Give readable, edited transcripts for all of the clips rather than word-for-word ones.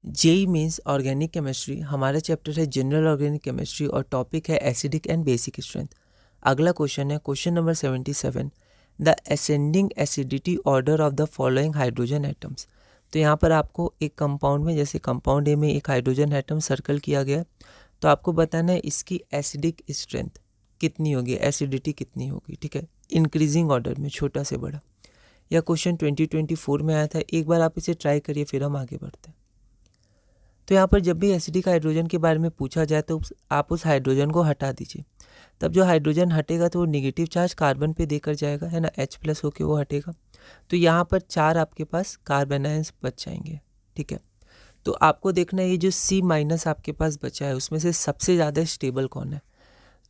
JEE means organic chemistry. हमारा chapter है general organic chemistry और टॉपिक है एसिडिक एंड बेसिक स्ट्रेंथ। अगला क्वेश्चन है question number 77, the ascending acidity order of the following hydrogen atoms. तो यहाँ पर आपको एक कंपाउंड में, जैसे कंपाउंड ए में एक हाइड्रोजन एटम सर्कल किया गया, तो आपको बताना है इसकी एसिडिक स्ट्रेंथ कितनी होगी, एसिडिटी कितनी होगी, ठीक है, इंक्रीजिंग ऑर्डर में, छोटा से बड़ा। यह क्वेश्चन 2024 में आया था। एक बार आप इसे ट्राई करिए, फिर हम आगे बढ़ते हैं। तो यहाँ पर जब भी एसिडिक हाइड्रोजन के बारे में पूछा जाए तो आप उस हाइड्रोजन को हटा दीजिए। तब जो हाइड्रोजन हटेगा तो वो नेगेटिव चार्ज कार्बन पे देकर जाएगा, है ना, H+ होके वो हटेगा। तो यहाँ पर 4 आपके पास कार्बन आयंस बच जाएंगे, ठीक है। तो आपको देखना है ये जो C- आपके पास बचा है उसमें से सबसे ज़्यादा स्टेबल कौन है।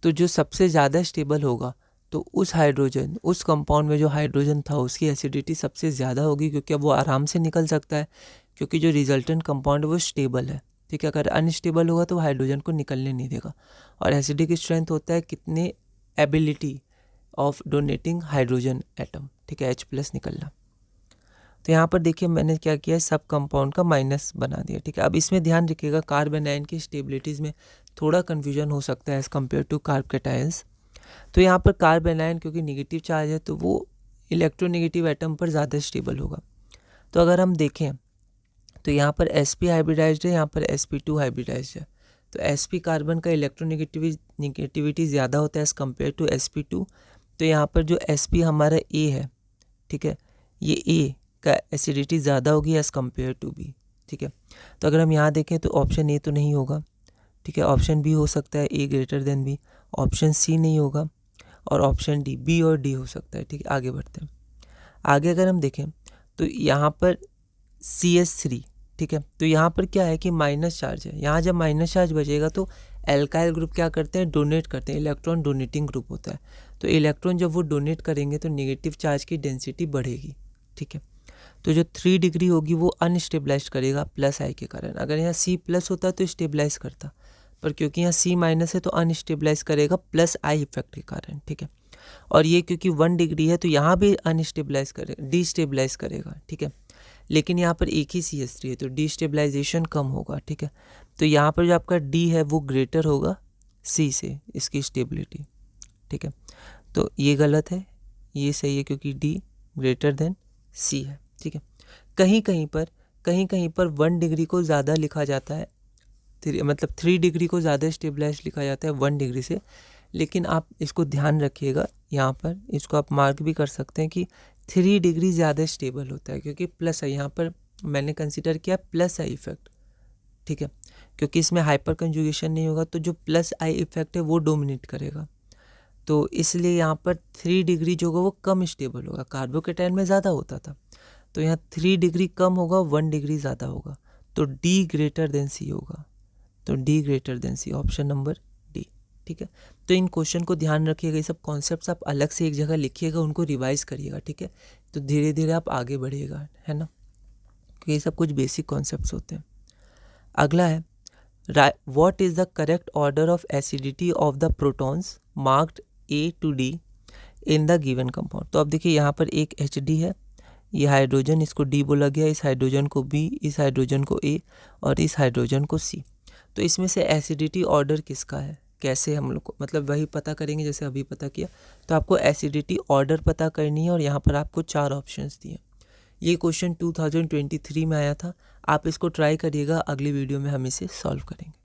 तो जो सबसे ज़्यादा स्टेबल होगा तो उस हाइड्रोजन, उस कंपाउंड में जो हाइड्रोजन था उसकी एसिडिटी सबसे ज़्यादा होगी, क्योंकि अब वो आराम से निकल सकता है, क्योंकि जो रिजल्टेंट कंपाउंड है वो स्टेबल है, ठीक है। अगर अनस्टेबल होगा तो हाइड्रोजन को निकलने नहीं देगा। और एसिडिक स्ट्रेंथ होता है कितने ability of donating hydrogen atom, ठीक है, H+ निकलना। तो यहाँ पर देखिए मैंने क्या किया है, सब कंपाउंड का माइनस बना दिया, ठीक है। अब इसमें ध्यान रखिएगा कार्बन आयन की स्टेबिलिटीज़ में थोड़ा कन्फ्यूजन हो सकता है as compare to carbocations. तो यहाँ पर कार्बन आयन क्योंकि निगेटिव चार्ज है तो वो इलेक्ट्रोनेगेटिव एटम पर ज़्यादा स्टेबल होगा। तो अगर हम देखें तो यहाँ पर sp हाइब्रिडाइज्ड है, यहाँ पर sp2 हाइब्रिडाइज्ड है। तो sp कार्बन का इलेक्ट्रोनेगेटिविटी ज़्यादा होता है एज़ कम्पेयर टू sp2। तो यहाँ पर जो sp हमारा A है, ठीक है, ये A का एसिडिटी ज़्यादा होगी एज़ कम्पेयर टू B, ठीक है। तो अगर हम यहाँ देखें तो ऑप्शन A तो नहीं होगा, ठीक है, ऑप्शन B हो सकता है A greater than B, option C नहीं होगा, और ऑप्शन D, B और D हो सकता है, ठीक है। आगे बढ़ते हैं। आगे अगर हम देखें तो यहाँ पर CH3, ठीक है। तो यहाँ पर क्या है कि माइनस चार्ज है, यहाँ जब माइनस चार्ज बचेगा तो एल्काइल ग्रुप क्या करते हैं, डोनेट करते हैं, इलेक्ट्रॉन डोनेटिंग ग्रुप होता है। तो इलेक्ट्रॉन जब वो डोनेट करेंगे तो नेगेटिव चार्ज की डेंसिटी बढ़ेगी, ठीक है। तो जो 3 डिग्री होगी वो अनस्टेबलाइज करेगा +I के कारण। अगर यहाँ C+ होता तो स्टेबलाइज करता, पर क्योंकि यहाँ C- है तो अनस्टेबलाइज करेगा +I इफेक्ट के कारण, ठीक है। और ये क्योंकि 1 डिग्री है तो यहाँ भी अनस्टेबलाइज करेगा, डिस्टेबलाइज करेगा, ठीक है। लेकिन यहाँ पर एक ही CH3 है तो डिस्टेबलाइजेशन कम होगा, ठीक है। तो यहाँ पर जो आपका D है वो ग्रेटर होगा C से, इसकी स्टेबिलिटी, ठीक है। तो ये गलत है, ये सही है क्योंकि D ग्रेटर देन C है, ठीक है। कहीं कहीं पर 1 डिग्री को ज़्यादा लिखा जाता है, मतलब 3 डिग्री को ज़्यादा स्टेबलाइज लिखा जाता है 1 डिग्री से। लेकिन आप इसको ध्यान रखिएगा, यहाँ पर इसको आप मार्क भी कर सकते हैं कि 3 डिग्री ज़्यादा स्टेबल होता है, क्योंकि +I यहाँ पर मैंने कंसिडर किया +I इफेक्ट, ठीक है। क्योंकि इसमें हाइपर कंजुगेशन नहीं होगा तो जो +I इफेक्ट है वो डोमिनेट करेगा। तो इसलिए यहाँ पर 3 डिग्री जो होगा वो कम स्टेबल होगा, कार्बोकेटाइन में ज़्यादा होता था, तो यहाँ 3 डिग्री कम होगा, 1 डिग्री ज़्यादा होगा, तो D ग्रेटर देन C होगा। तो D greater than C, option number D, ठीक है। तो इन क्वेश्चन को ध्यान रखिएगा, ये सब कॉन्सेप्ट्स आप अलग से एक जगह लिखिएगा, उनको रिवाइज करिएगा, ठीक है। तो धीरे धीरे आप आगे बढ़िएगा, है ना, क्योंकि ये सब कुछ बेसिक कॉन्सेप्ट्स होते हैं। अगला है what is the correct order of acidity of the protons marked A to D in the given compound. तो अब देखिए यहाँ पर एक HD है, ये हाइड्रोजन, इसको D बोला गया, इस हाइड्रोजन को B, इस हाइड्रोजन को A और इस हाइड्रोजन को C। तो इसमें से एसिडिटी ऑर्डर किसका है, कैसे हम लोग को, मतलब वही पता करेंगे जैसे अभी पता किया। तो आपको एसिडिटी ऑर्डर पता करनी है और यहाँ पर आपको 4 ऑप्शंस दिए। ये क्वेश्चन 2023 में आया था। आप इसको ट्राई करिएगा, अगली वीडियो में हम इसे सॉल्व करेंगे।